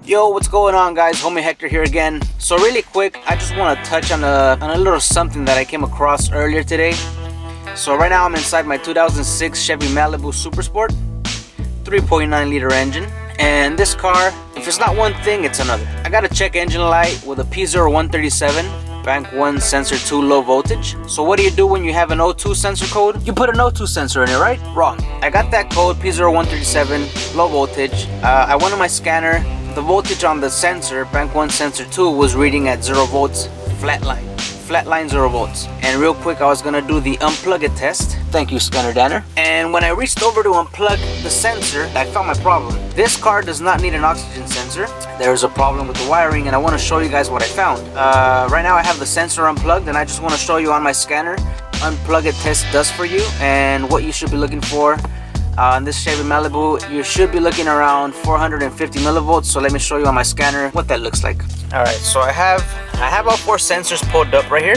Yo, what's going on, guys? Homie Hector here again. So really quick, I just want to touch on a little something that I came across earlier today. So right now I'm inside my 2006 Chevy Malibu Super Sport, 3.9 liter engine. And this car, if it's not one thing, it's another. I got a check engine light with a P0137, bank 1 sensor 2 low voltage. So what do you do when you have an O2 sensor code? You put an O2 sensor in it, right? Wrong. I got that code, P0137, low voltage. I went on my scanner. The voltage on the sensor, bank 1 sensor 2, was reading at 0 volts, flatline 0 volts. And real quick, I was gonna do the unplug it test. Thank you, Scanner Danner. And when I reached over to unplug the sensor, I found my problem. This car does not need an oxygen sensor. There's a problem with the wiring, and I want to show you guys what I found. Right now I have the sensor unplugged, and I just want to show you on my scanner unplug it test does for you and what you should be looking for. On this Chevy Malibu, you should be looking around 450 millivolts. So let me show you on my scanner what that looks like. All right, so I have all 4 sensors pulled up right here,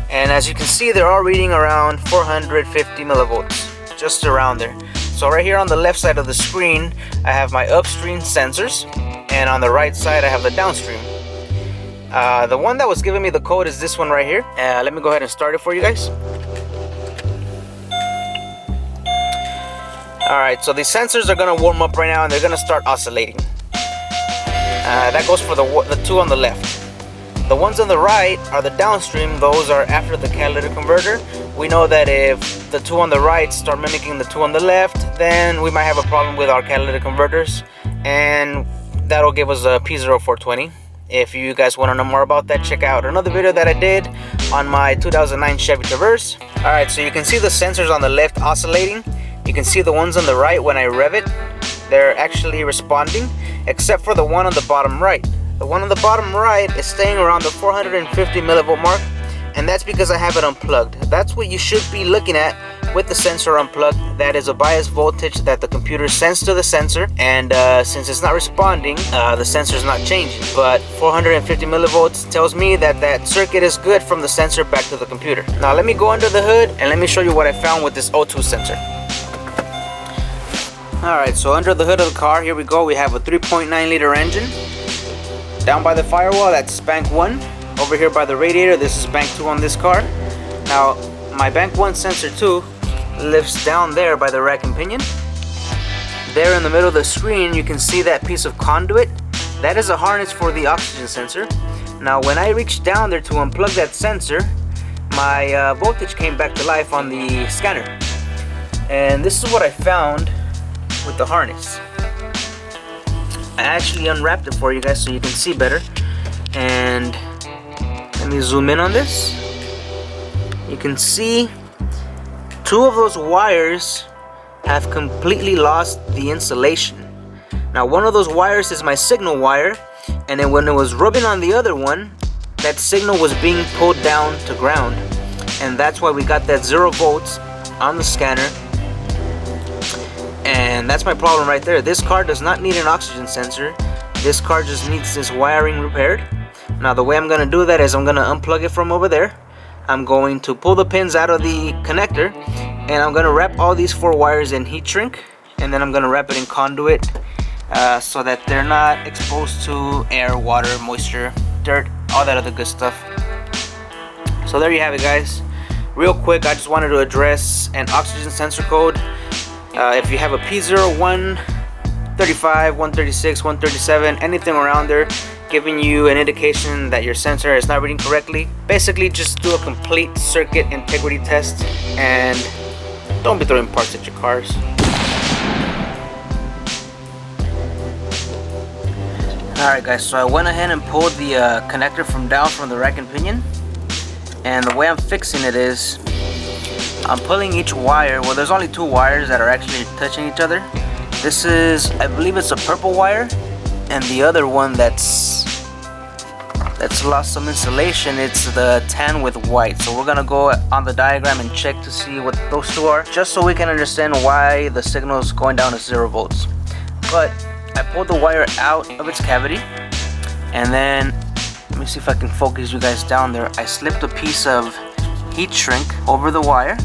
and as you can see, they're all reading around 450 millivolts, just around there. So right here on the left side of the screen, I have my upstream sensors, and on the right side, I have the downstream. The one that was giving me the code is this one right here. Let me go ahead and start it for you guys. Alright, so these sensors are going to warm up right now and they're going to start oscillating. That goes for the 2 on the left. The ones on the right are the downstream. Those are after the catalytic converter. We know that if the 2 on the right start mimicking the 2 on the left, then we might have a problem with our catalytic converters, and that'll give us a P0420. If you guys want to know more about that, check out another video that I did on my 2009 Chevy Traverse. Alright, so you can see the sensors on the left oscillating. You can see the ones on the right, when I rev it, they're actually responding, except for the one on the bottom right. The one on the bottom right is staying around the 450 millivolt mark, and that's because I have it unplugged. That's what you should be looking at with the sensor unplugged. That is a bias voltage that the computer sends to the sensor, and since it's not responding, the sensor is not changing. But 450 millivolts tells me that that circuit is good from the sensor back to the computer. Now let me go under the hood and let me show you what I found with this O2 sensor. Alright, so under the hood of the car, here we go. We have a 3.9 liter engine. Down by the firewall, that's bank 1. Over here by the radiator, this is bank 2 on this car. Now, my bank 1 sensor 2 lifts down there by the rack and pinion. There in the middle of the screen, you can see that piece of conduit. That is a harness for the oxygen sensor. Now, when I reached down there to unplug that sensor, my voltage came back to life on the scanner. And this is what I found with the harness. I actually unwrapped it for you guys so you can see better, and let me zoom in on this. You can see 2 of those wires have completely lost the insulation. Now one of those wires is my signal wire, and then when it was rubbing on the other one, that signal was being pulled down to ground, and that's why we got that 0 volts on the scanner. And that's my problem right there. This car does not need an oxygen sensor. This car just needs this wiring repaired. Now the way I'm going to do that is I'm going to unplug it from over there. I'm going to pull the pins out of the connector, and I'm going to wrap all these 4 wires in heat shrink, and then I'm going to wrap it in conduit so that they're not exposed to air, water, moisture, dirt, all that other good stuff. So there you have it, guys. Real quick, I just wanted to address an oxygen sensor code. If you have a P01, 135, 136, 137, anything around there giving you an indication that your sensor is not reading correctly, basically just do a complete circuit integrity test and don't be throwing parts at your cars. Alright guys, so I went ahead and pulled the connector from the rack and pinion, and the way I'm fixing it is I'm pulling each wire. Well, there's only 2 wires that are actually touching each other. This is, I believe it's a purple wire, and the other one that's lost some insulation, it's the tan with white. So we're gonna go on the diagram and check to see what those 2 are, just so we can understand why the signal is going down to 0 volts. But I pulled the wire out of its cavity, and then let me see if I can focus you guys down there. I slipped a piece of heat shrink over the wire,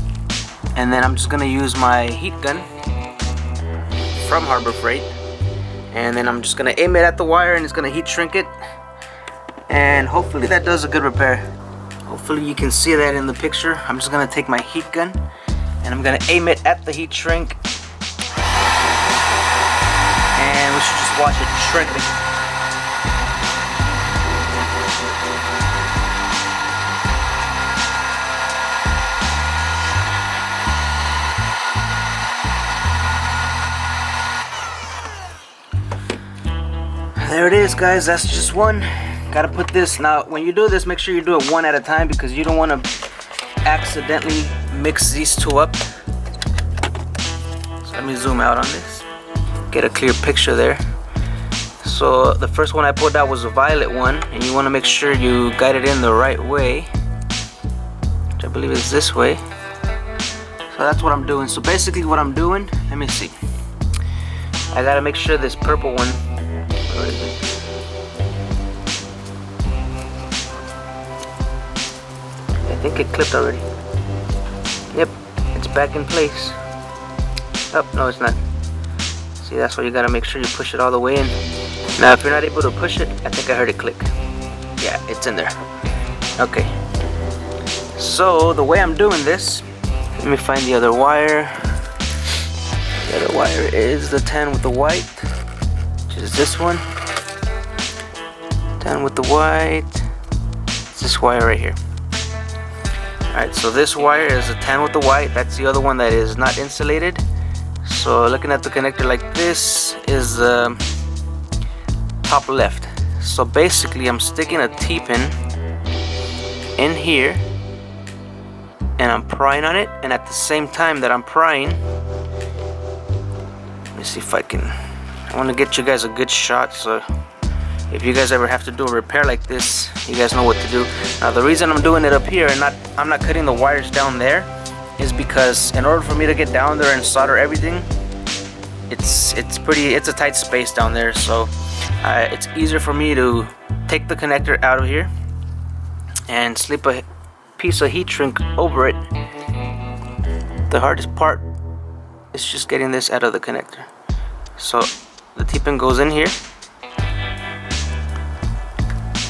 and then I'm just gonna use my heat gun from Harbor Freight, and then I'm just gonna aim it at the wire and it's gonna heat shrink it, and hopefully that does a good repair. Hopefully you can see that in the picture. I'm just gonna take my heat gun and I'm gonna aim it at the heat shrink, and we should just watch it shrink it. There it is, guys. That's just one. Gotta put this, now when you do this, make sure you do it one at a time because you don't want to accidentally mix these two up. So let me zoom out on this, get a clear picture there. So the first one I pulled out was a violet one, and you want to make sure you guide it in the right way, which I believe is this way. So that's what I'm doing. So basically what I'm doing, let me see, I gotta make sure this purple one, where is it? I think it clipped already. Yep, it's back in place. Oh, no it's not. See, that's why you gotta make sure you push it all the way in. Now if you're not able to push it, I think I heard it click. Yeah, it's in there. Okay. So the way I'm doing this, let me find the other wire. The other wire is the tan with the white, which is this one. Tan with the white. It's this wire right here. Alright, so this wire is a tan with the white. That's the other one that is not insulated. So looking at the connector like this is top left. So basically I'm sticking a T-pin in here and I'm prying on it, and at the same time that I'm prying, let me see if I want to get you guys a good shot, so if you guys ever have to do a repair like this, you guys know what to do. Now the reason I'm doing it up here and I'm not cutting the wires down there is because in order for me to get down there and solder everything, it's a tight space down there. So it's easier for me to take the connector out of here and slip a piece of heat shrink over it. The hardest part is just getting this out of the connector. So the T-pin goes in here.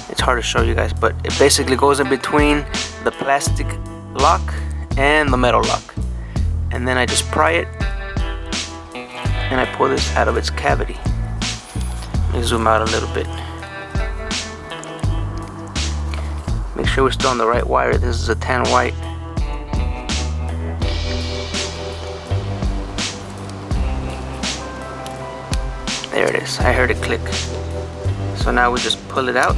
It's hard to show you guys, but it basically goes in between the plastic lock and the metal lock, and then I just pry it and I pull this out of its cavity. Let me zoom out a little bit. Make sure we're still on the right wire. This is a tan white. There it is. I heard it click. So now we just pull it out.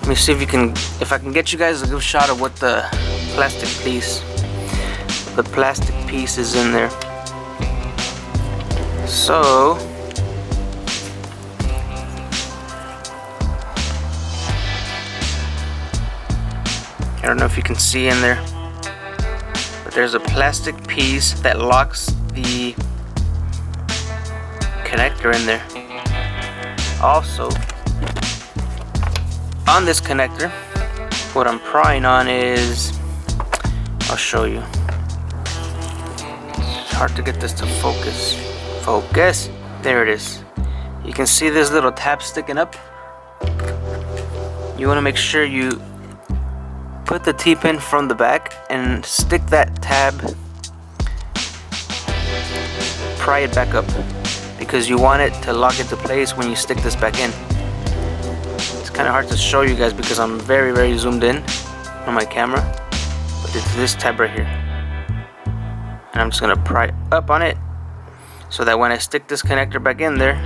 Let me see if I can get you guys a good shot of what the plastic piece is in there. So I don't know if you can see in there, but there's a plastic piece that locks the connector in there. Also, on this connector, what I'm prying on is, I'll show you. It's hard to get this to focus. Focus. There it is. You can see this little tab sticking up. You want to make sure you put the T-pin from the back and stick that tab, pry it back up, because you want it to lock into place when you stick this back in. It's kind of hard to show you guys because I'm very, very zoomed in on my camera, but it's this tab right here, and I'm just gonna pry up on it so that when I stick this connector back in there,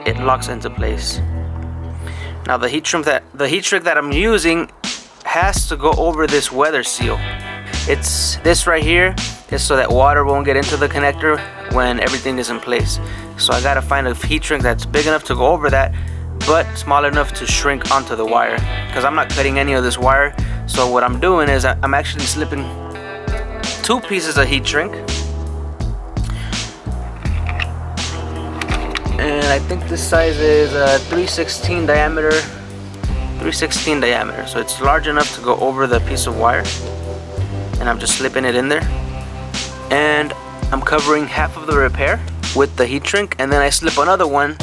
it locks into place. Now the heat shrink that I'm using has to go over this weather seal. It's this right here is so that water won't get into the connector when everything is in place. So I gotta find a heat shrink that's big enough to go over that, but small enough to shrink onto the wire, because I'm not cutting any of this wire. So what I'm doing is I'm actually slipping 2 pieces of heat shrink, and I think this size is 3/16 diameter. 3/16 diameter, so it's large enough to go over the piece of wire, and I'm just slipping it in there, and I'm covering half of the repair with the heat shrink, and then I slip another one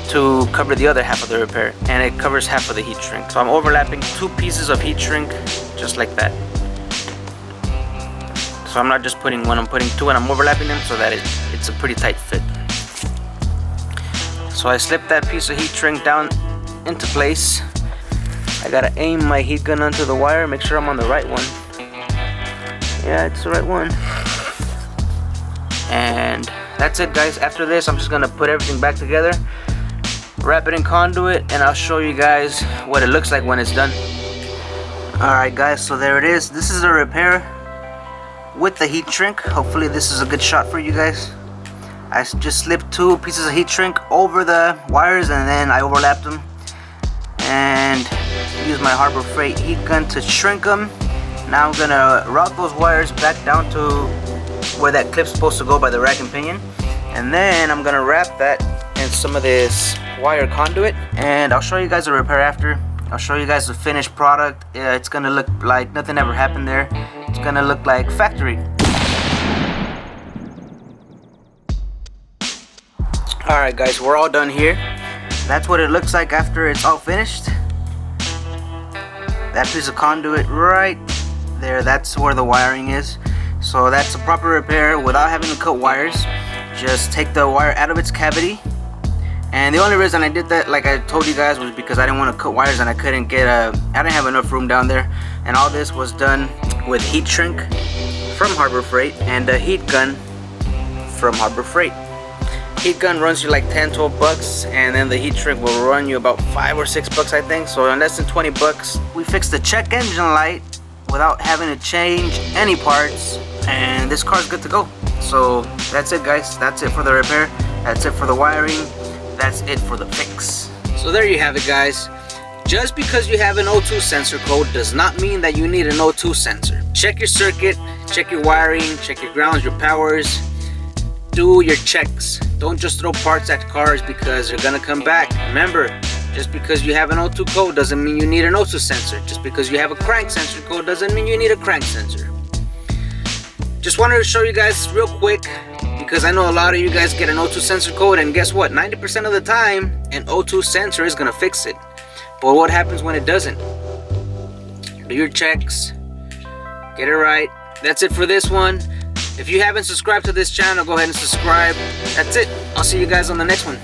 to cover the other half of the repair, and it covers half of the heat shrink. So I'm overlapping 2 pieces of heat shrink just like that. So I'm not just putting one, I'm putting 2, and I'm overlapping them so that it's a pretty tight fit. So I slip that piece of heat shrink down into place. I gotta aim my heat gun onto the wire, make sure I'm on the right one. Yeah, it's the right one. And that's it, guys. After this, I'm just gonna put everything back together, wrap it in conduit, and I'll show you guys what it looks like when it's done. Alright guys, so there it is. This is a repair with the heat shrink. Hopefully this is a good shot for you guys. I just slipped 2 pieces of heat shrink over the wires, and then I overlapped them and use my Harbor Freight heat gun to shrink them. Now I'm gonna route those wires back down to where that clip's supposed to go by the rack and pinion, and then I'm gonna wrap that in some of this wire conduit, and I'll show you guys the repair after. I'll show you guys the finished product. It's gonna look like nothing ever happened there. It's gonna look like factory. Alright guys, we're all done here. That's what it looks like after it's all finished. That piece of conduit right there, that's where the wiring is. So that's a proper repair without having to cut wires. Just take the wire out of its cavity. And the only reason I did that, like I told you guys, was because I didn't want to cut wires and I didn't have enough room down there. And all this was done with heat shrink from Harbor Freight and a heat gun from Harbor Freight. Heat gun runs you like 10, 12 bucks, and then the heat shrink will run you about 5 or 6 bucks, I think. So in less than 20 bucks, we fixed the check engine light without having to change any parts, and this car's good to go. So that's it guys, that's it for the repair, that's it for the wiring, that's it for the fix. So there you have it guys. Just because you have an O2 sensor code does not mean that you need an O2 sensor. Check your circuit, check your wiring, check your grounds, your powers. Do your checks. Don't just throw parts at cars because they're gonna come back. Remember, just because you have an O2 code doesn't mean you need an O2 sensor. Just because you have a crank sensor code doesn't mean you need a crank sensor. Just wanted to show you guys real quick, because I know a lot of you guys get an O2 sensor code, and guess what? 90% of the time, an O2 sensor is gonna fix it. But what happens when it doesn't? Do your checks, get it right. That's it for this one. If you haven't subscribed to this channel, go ahead and subscribe. That's it. I'll see you guys on the next one.